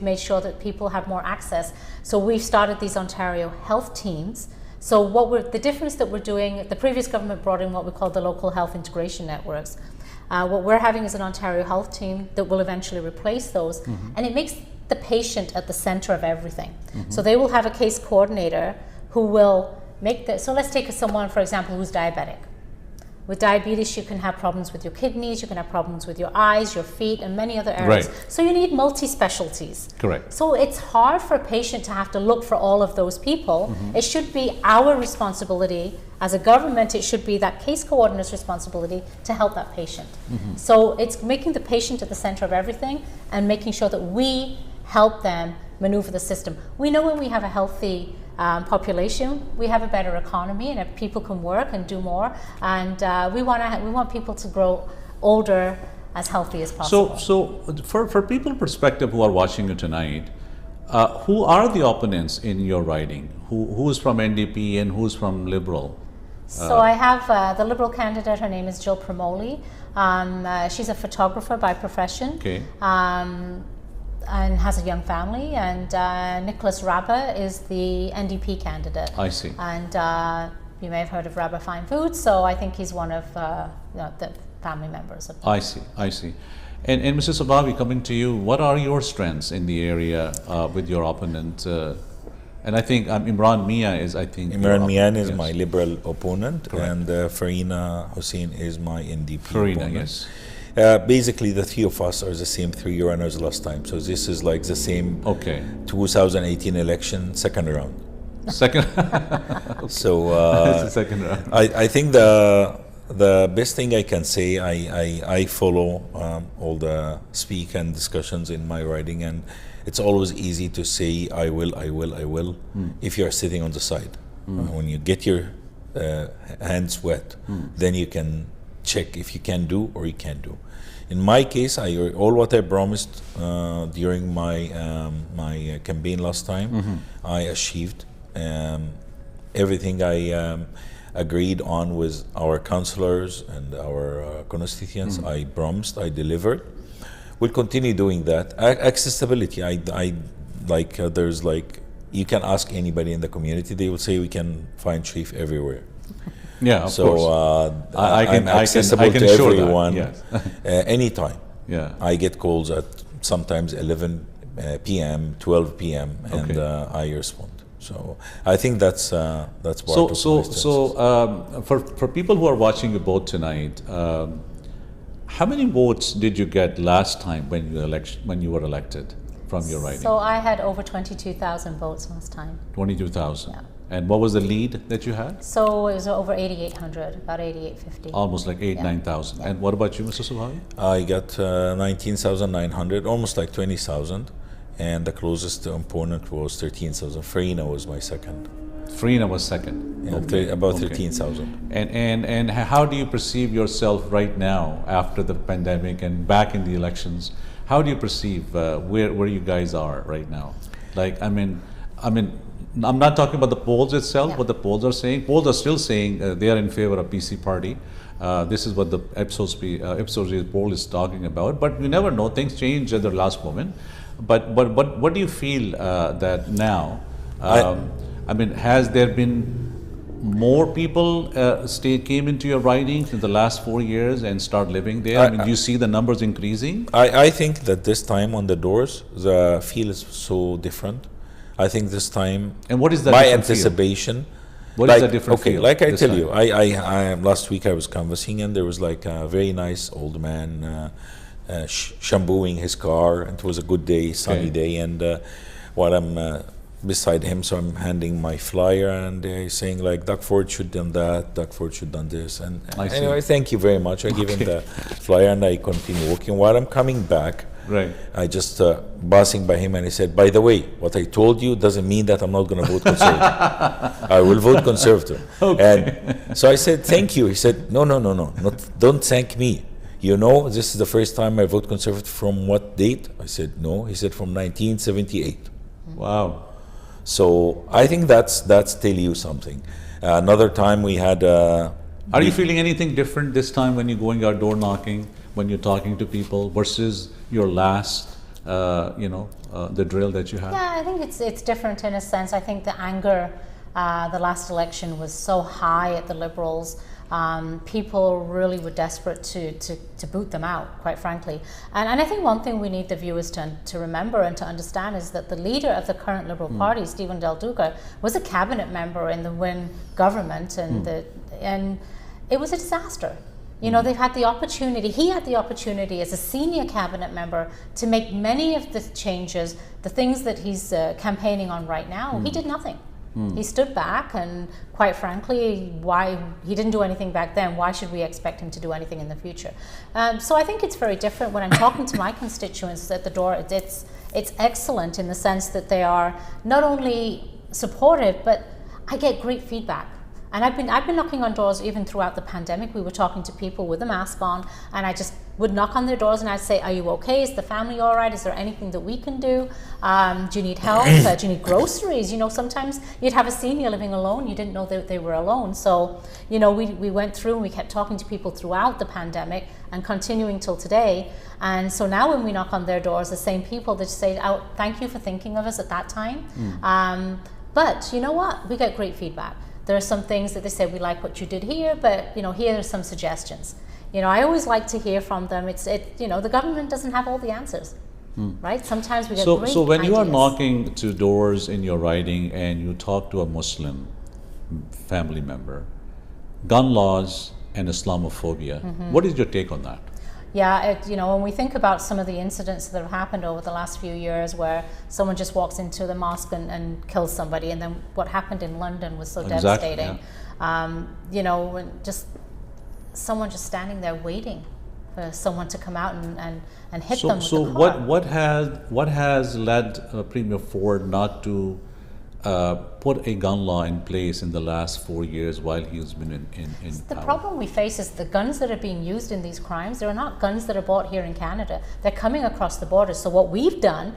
made sure that people have more access. So we've started these Ontario health teams. So the difference that we're doing, the previous government brought in what we call the local health integration networks. What we're having is an Ontario health team that will eventually replace those, and it makes the patient at the center of everything. So they will have a case coordinator who will so let's take someone, for example, who's diabetic. With diabetes, you can have problems with your kidneys, you can have problems with your eyes, your feet, and many other areas. Right. So you need multi-specialties. Correct. So it's hard for a patient to have to look for all of those people. It should be our responsibility as a government. It should be that case coordinator's responsibility to help that patient. So it's making the patient at the center of everything and making sure that we help them maneuver the system. We know when we have a healthy population, we have a better economy, and if people can work and do more, and we want people to grow older as healthy as possible. So for people perspective who are watching you tonight, who are the opponents in your riding? Who is from NDP and who's from Liberal? So I have the Liberal candidate. Her name is Jill Promoli. She's a photographer by profession. Okay. And has a young family, and Nicholas Rabba is the NDP candidate. I see. And you may have heard of Rabba Fine Foods, so I think he's one of the family members. I see. And Mrs. Sabavi, coming to you, what are your strengths in the area with your opponent? And I think Imran Mia is, Imran Mian is my Liberal opponent. Correct. And Farina Hussein is my NDP opponent. Yes. Basically, the three of us are the same three runners last time. So this is like the same 2018 election, second round. Second. So it's the second round. I think the best thing I can say, I follow all the speak and discussions in my riding, and it's always easy to say I will if you're sitting on the side. When you get your hands wet, then you can check if you can do or you can't do. In my case, all what I promised during my campaign last time, I achieved. Everything I agreed on with our councillors and our constituents, I promised, I delivered. We'll continue doing that. Accessibility, there's you can ask anybody in the community, they will say we can find Sharif everywhere. Yeah, of course. I'm accessible to everyone anytime. Yeah. I get calls at sometimes 11 p.m., 12 p.m., and I respond. So I think that's part of So for people who are watching you both tonight, how many votes did you get last time when you were elected from your riding? So I had over 22,000 votes last time. 22,000. Yeah. And what was the lead that you had? So it was over 8,800, about 8,850. Almost like 9,000. Yeah. And what about you, Mr. Subhavi? I got 19,900, almost like 20,000. And the closest opponent was 13,000. Farina was my second. Farina was second. Yeah, about 13,000. And how do you perceive yourself right now after the pandemic and back in the elections? How do you perceive where you guys are right now? I'm not talking about the polls itself, what the polls are saying. Polls are still saying they are in favor of PC party. This is what the Ipsos poll is talking about. But you never know, things change at the last moment. But what do you feel that now? Has there been more people came into your ridings in the last 4 years and start living there? Do you see the numbers increasing? I think that this time on the doors, the feel is so different. I think this time, and what is that? My anticipation. What is the different feel? Like I tell you, I last week I was canvassing and there was like a very nice old man shampooing his car, and it was a good day, sunny day, and while I'm beside him, so I'm handing my flyer, and he's saying like, Doug Ford should done that, Doug Ford should done this, and anyway, thank you very much. I give him the flyer and I continue walking. While I'm coming back, I just passing by him, and he said, by the way, what I told you doesn't mean that I'm not going to vote Conservative. I will vote Conservative. And so I said, thank you. He said, no, don't thank me. you know, this is the first time I vote Conservative. From what date? I said, no. He said, from 1978. Wow. So I think that's tell you something. Another time we had... Are you feeling anything different this time when you're going out door knocking, when you're talking to people versus your last, the drill that you had? Yeah, I think it's different in a sense. I think the anger, the last election was so high at the Liberals. People really were desperate to boot them out, quite frankly. And I think one thing we need the viewers to remember and to understand is that the leader of the current Liberal Party, Stephen Del Duca, was a cabinet member in the Wynne government, and it was a disaster. You know, they've had the opportunity, he had the opportunity as a senior cabinet member to make many of the changes, the things that he's campaigning on right now. He did nothing. He stood back, and quite frankly, why he didn't do anything back then, why should we expect him to do anything in the future? So I think it's very different when I'm talking to my constituents at the door. It's excellent in the sense that they are not only supportive, but I get great feedback. And I've been knocking on doors even throughout the pandemic. We were talking to people with a mask on, and I just would knock on their doors and I'd say, are you okay? Is the family all right? Is there anything that we can do? Do you need help? Do you need groceries? You know, sometimes you'd have a senior living alone. You didn't know that they were alone. So, you know, we went through and we kept talking to people throughout the pandemic and continuing till today. And so now when we knock on their doors, the same people that say, oh, thank you for thinking of us at that time. But you know what? We get great feedback. There are some things that they say, we like what you did here, but you know, here are some suggestions. You know, I always like to hear from them. The government doesn't have all the answers, right? Sometimes we get great So when ideas. you are knocking to doors in your riding and you talk to a Muslim family member, gun laws and Islamophobia, what is your take on that? Yeah, when we think about some of the incidents that have happened over the last few years where someone just walks into the mosque and kills somebody, and then what happened in London was so devastating. Yeah. When someone just standing there waiting for someone to come out and hit them with the car. What has led Premier Ford not to put a gun law in place in the last 4 years while he's been in The power? problem we face is the guns that are being used in these crimes, they're not guns that are bought here in Canada. They're coming across the border. So what we've done,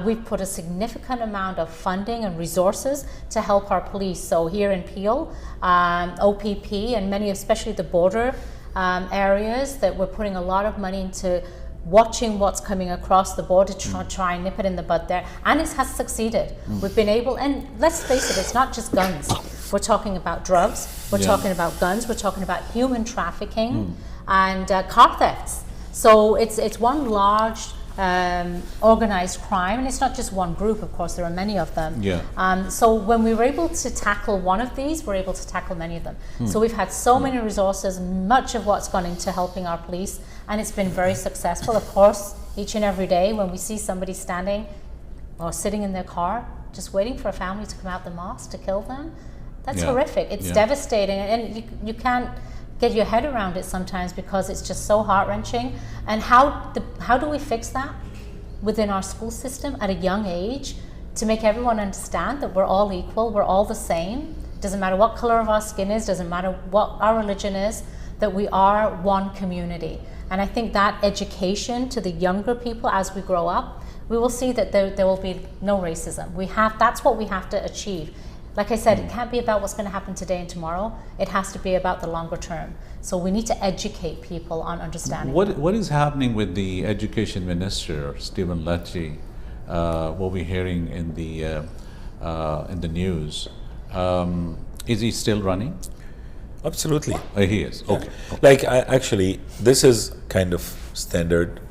we've put a significant amount of funding and resources to help our police. So here in Peel, OPP and many, especially the border areas, that we're putting a lot of money into watching what's coming across the border to try and nip it in the bud there, and it has succeeded. We've been able, and let's face it, it's not just guns. We're talking about drugs, we're talking about guns, we're talking about human trafficking and car thefts. So it's one large organized crime, and it's not just one group, of course, there are many of them. So when we were able to tackle one of these, we're able to tackle many of them. So we've had so many resources, much of what's gone into helping our police, and it's been very successful. Of course, each and every day when we see somebody standing or sitting in their car, just waiting for a family to come out the mosque to kill them, that's horrific. It's devastating, and you can't get your head around it sometimes because it's just so heart-wrenching. And how do we fix that within our school system at a young age to make everyone understand that we're all equal, we're all the same, doesn't matter what color of our skin is, doesn't matter what our religion is, that we are one community. And I think that education to the younger people as we grow up, we will see that there will be no racism. That's what we have to achieve. Like I said, it can't be about what's going to happen today and tomorrow. It has to be about the longer term. So we need to educate people on understanding. What is happening with the Education Minister, Stephen Lecce? What we're hearing in the news. Is he still running? Absolutely. He is. Okay. Like, actually, this is kind of standard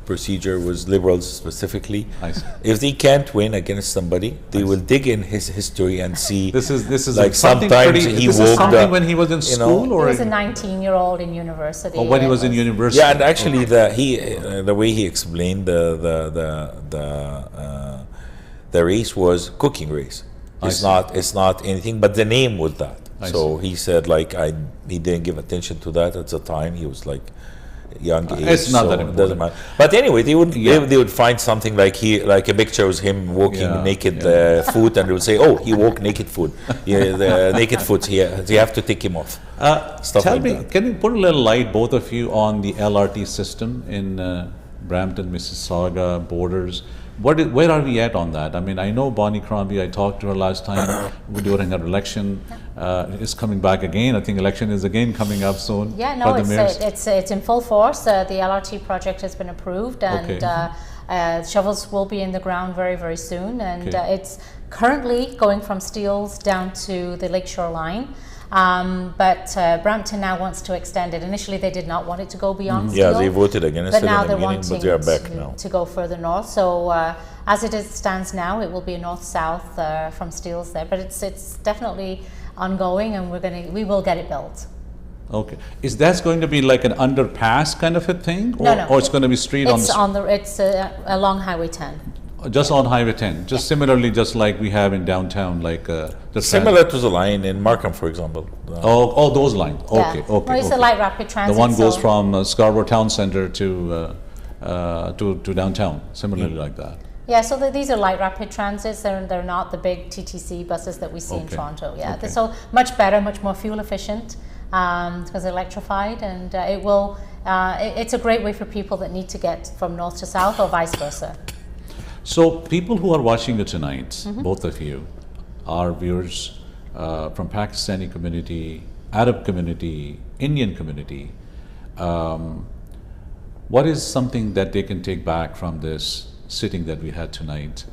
procedure with Liberals specifically. I see. If they can't win against somebody, they will dig in his history and see. This is like something sometimes pretty, he this woke is something up, when he was in school, He or was a 19-year-old in university. or when he was in university. Yeah, and actually, the way he explained the race was cooking race. It's not anything, but the name was that. So he said, like, he didn't give attention to that at the time. He was like, young age. It's not so that it important. doesn't matter. But anyway, they would Yeah. they would find something like a picture of him walking Yeah, naked foot, and they would say, "Oh, he walked naked foot. Yeah, the naked foot here. So you have to take him off." Stuff Tell like me, that. can you put a little light, both of you, on the LRT system in Brampton, Mississauga borders? Where are we at on that? I mean, I know Bonnie Crombie, I talked to her last time during her election, is coming back again. I think election is again coming up soon. Yeah, no, for the mayors. it's in full force. The LRT project has been approved, and shovels will be in the ground very, very soon. And Okay. it's currently going from Steeles down to the Lakeshore line. But Brampton now wants to extend it. Initially, they did not want it to go beyond Yeah, Steeles, they voted against but it now in the they're beginning, wanting but they are back now. to go further north. So as it stands now, it will be a north-south from Steeles there. But it's definitely ongoing, and we will get it built. Okay. Is that going to be like an underpass kind of a thing? Or, No. or it's going to be street on the It's along Highway 10. just on Highway 10, just similarly, just like we have in downtown, like the Similar to the line in Markham, for example. Oh, those lines. Okay, Yeah. okay. Well, it's okay. a light rapid transit. The one goes so- from Scarborough Town Center to downtown, similarly like that. Yeah, so these are light rapid transits. They're not the big TTC buses that we see in Okay. Toronto. Yeah, Okay. so much better, much more fuel efficient because electrified, and it will. It's a great way for people that need to get from north to south or vice versa. So people who are watching you tonight, Mm-hmm. both of you, are viewers from Pakistani community, Arab community, Indian community. What is something that they can take back from this sitting that we had tonight?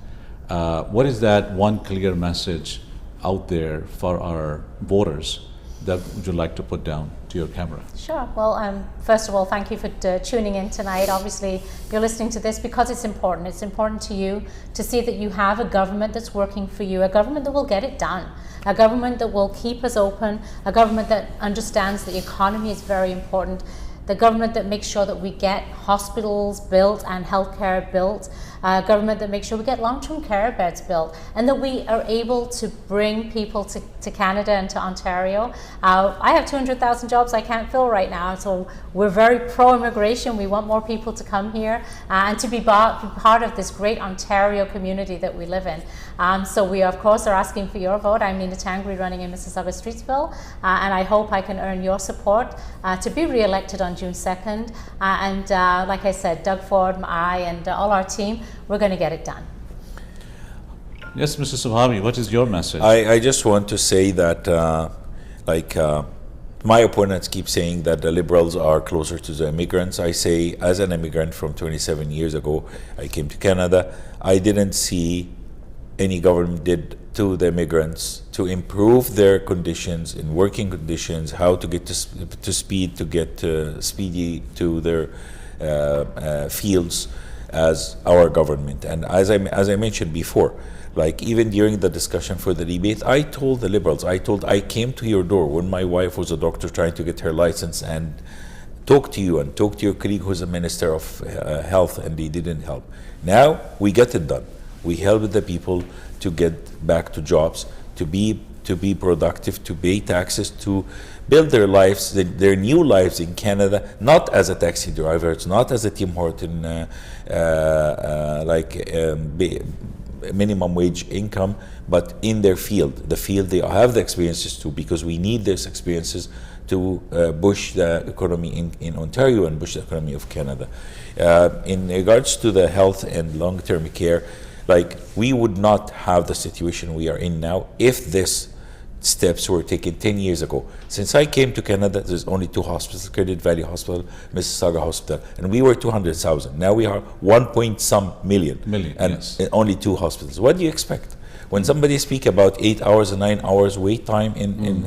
What is that one clear message out there for our voters that would you like to put down to your camera? Sure. Well, first of all, thank you for tuning in tonight. Obviously, you're listening to this because it's important. It's important to you to see that you have a government that's working for you, a government that will get it done, a government that will keep us open, a government that understands the economy is very important, the government that makes sure that we get hospitals built and healthcare built, a government that makes sure we get long-term care beds built, and that we are able to bring people to Canada and to Ontario. I have 200,000 jobs I can't fill right now, so we're very pro-immigration. We want more people to come here and to be part of this great Ontario community that we live in. So we, of course, are asking for your vote. I'm Nina Tangri, running in Mississauga Streetsville, and I hope I can earn your support to be re-elected on June 2nd. And like I said, Doug Ford, I, and all our team, we're going to get it done. Yes, Mr. Subhabi, what is your message? I just want to say that, my opponents keep saying that the Liberals are closer to the immigrants. I say, as an immigrant from 27 years ago, I came to Canada. I didn't see any government did to the immigrants to improve their conditions in working conditions, how to get to speed, to get speedy to their fields as our government. And as I mentioned before, like even during the discussion for the debate, I told the Liberals, I came to your door when my wife was a doctor trying to get her license and talk to you and talk to your colleague who's a Minister of Health, and they didn't help. Now we get it done. We help the people to get back to jobs, to be productive, to pay taxes, to build their lives, their new lives in Canada, not as a taxi driver, it's not as a Tim Horton, minimum wage income, but in their field, the field they have the experiences to, because we need these experiences to push the economy in Ontario and push the economy of Canada. In regards to the health and long-term care, like we would not have the situation we are in now if these steps were taken 10 years ago. Since I came to Canada, there's only 2 hospitals, Credit Valley Hospital, Mississauga Hospital, and we were 200,000. Now we are 1.some million, and yes. only 2 hospitals. What do you expect? When somebody speak about 8 hours and 9 hours wait time in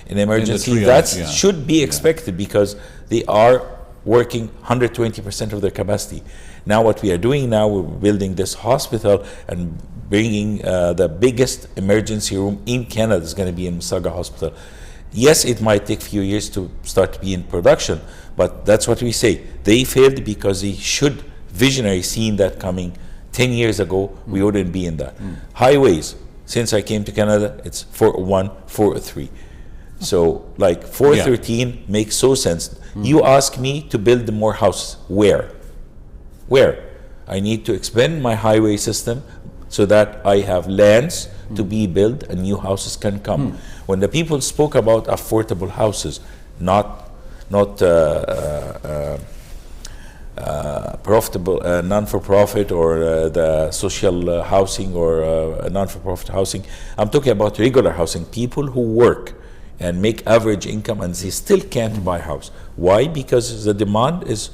emergency, that should be expected because they are working 120% of their capacity. Now what we are doing now, we're building this hospital and bringing the biggest emergency room in Canada is going to be in Mississauga Hospital. Yes, it might take a few years to start to be in production, but that's what we say. They failed because they should visionary seen that coming 10 years ago, we wouldn't be in that. Highways, since I came to Canada, it's 401, 403. So like 413 makes so sense. You ask me to build more houses. Where? Where? I need to expand my highway system so that I have lands to be built and new houses can come. When the people spoke about affordable houses, not profitable, non-for-profit or the social housing or non-for-profit housing, I'm talking about regular housing, people who work and make average income and they still can't buy a house. Why? Because the demand is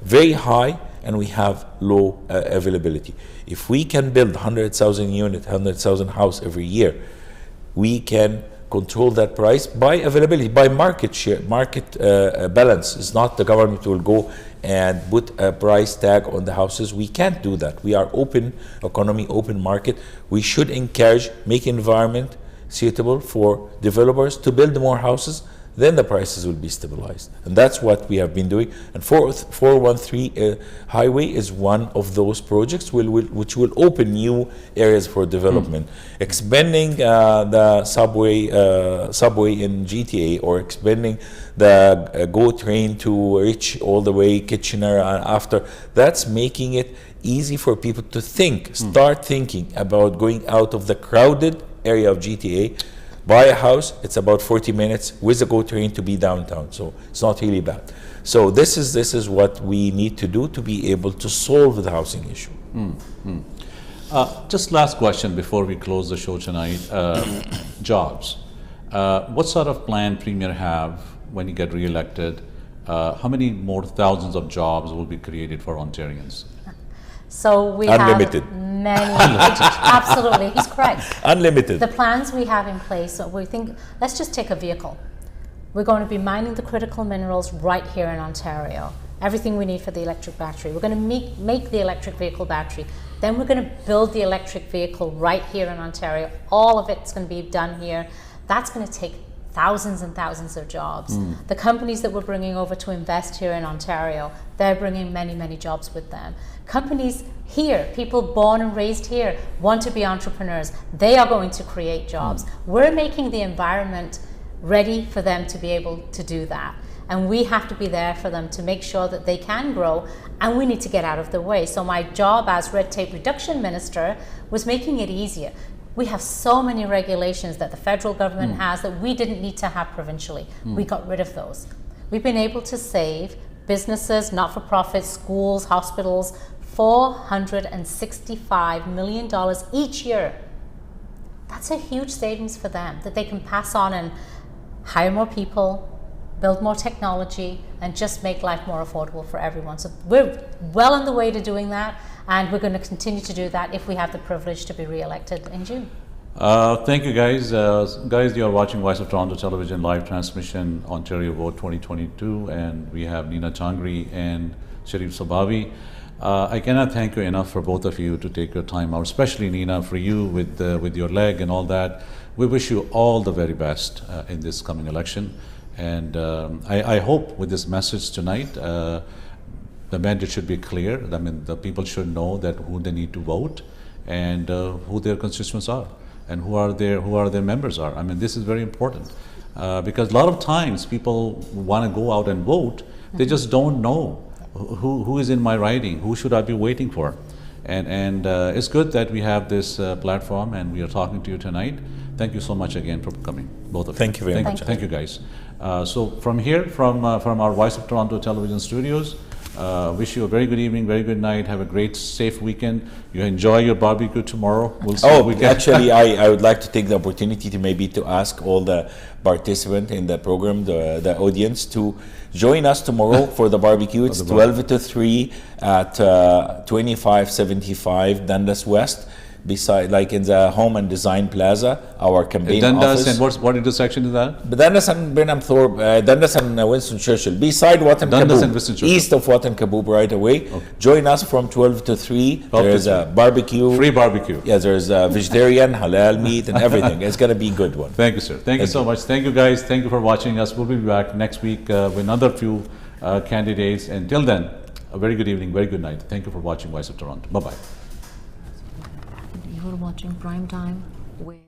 very high and we have low availability. If we can build 100,000 unit, 100,000 house every year, we can control that price by availability, by market share, market balance. It's not the government will go and put a price tag on the houses. We can't do that. We are open economy, open market. We should encourage, make environment suitable for developers to build more houses, then the prices will be stabilized. And that's what we have been doing. And 413 highway is one of those projects which will open new areas for development. Expanding the subway in GTA, or expanding the GO train to reach all the way Kitchener and after, that's making it easy for people to think, start thinking about going out of the crowded area of GTA, buy a house. It's about 40 minutes with the GO train to be downtown, so it's not really bad. So this is what we need to do to be able to solve the housing issue. Just last question before we close the show tonight. Jobs. What sort of plan Premier have when you get re-elected? How many more thousands of jobs will be created for Ontarians? So we Unlimited. have many, absolutely, he's correct. Unlimited. The plans we have in place, so we think, let's just take a vehicle. We're going to be mining the critical minerals right here in Ontario. Everything we need for the electric battery. We're going to make the electric vehicle battery. Then we're going to build the electric vehicle right here in Ontario. All of it's going to be done here. That's going to take thousands and thousands of jobs. The companies that we're bringing over to invest here in Ontario, they're bringing many, many jobs with them. Companies here, people born and raised here, want to be entrepreneurs. They are going to create jobs. We're making the environment ready for them to be able to do that. And we have to be there for them to make sure that they can grow, and we need to get out of the way. So my job as red tape reduction minister was making it easier. We have so many regulations that the federal government has that we didn't need to have provincially. We got rid of those. We've been able to save businesses, not-for-profits, schools, hospitals, $465 million each year. That's a huge savings for them that they can pass on and hire more people, build more technology, and just make life more affordable for everyone. So we're well on the way to doing that, and we're going to continue to do that if we have the privilege to be re-elected in June. Thank you, guys. Guys, you are watching Voice of Toronto Television live transmission, Ontario Vote 2022, and we have Nina Changri and Sharif Sabawi. I cannot thank you enough for both of you to take your time out, especially Nina, for you with your leg and all that. We wish you all the very best in this coming election. And I hope with this message tonight, the mandate should be clear. I mean, the people should know that who they need to vote and who their constituents are and who are their members are. I mean, this is very important because a lot of times people want to go out and vote. They just don't know who is in my riding, who should I be waiting for. And it's good that we have this platform and we are talking to you tonight. Thank you so much again for coming, both of you. Thank you very much. Thank you, guys. So from here, from our Voice of Toronto television studios, wish you a very good evening, very good night. Have a great, safe weekend. You enjoy your barbecue tomorrow. We'll see what we get. Actually, I would like to take the opportunity to maybe to ask all the participants in the program, the audience, to join us tomorrow for the barbecue. It's 12 to 3 at 2575 Dundas West, beside, like in the Home and Design Plaza, our campaign Dundas, office. and what intersection is that? Dundas and Brenham Thorpe, Dundas and Winston Churchill, beside Watan Dundas and Kaboom, Winston Churchill. east of Watan Kaboom right away. Okay. Join us from 12 to 3. There's a barbecue. Free barbecue. Yeah, there's vegetarian, halal meat and everything. It's going to be a good one. Thank you, sir. Thank you so much. Thank you, guys. Thank you for watching us. We'll be back next week with another few candidates. Until then, a very good evening, very good night. Thank you for watching Voice of Toronto. Bye-bye. You're watching Prime Time with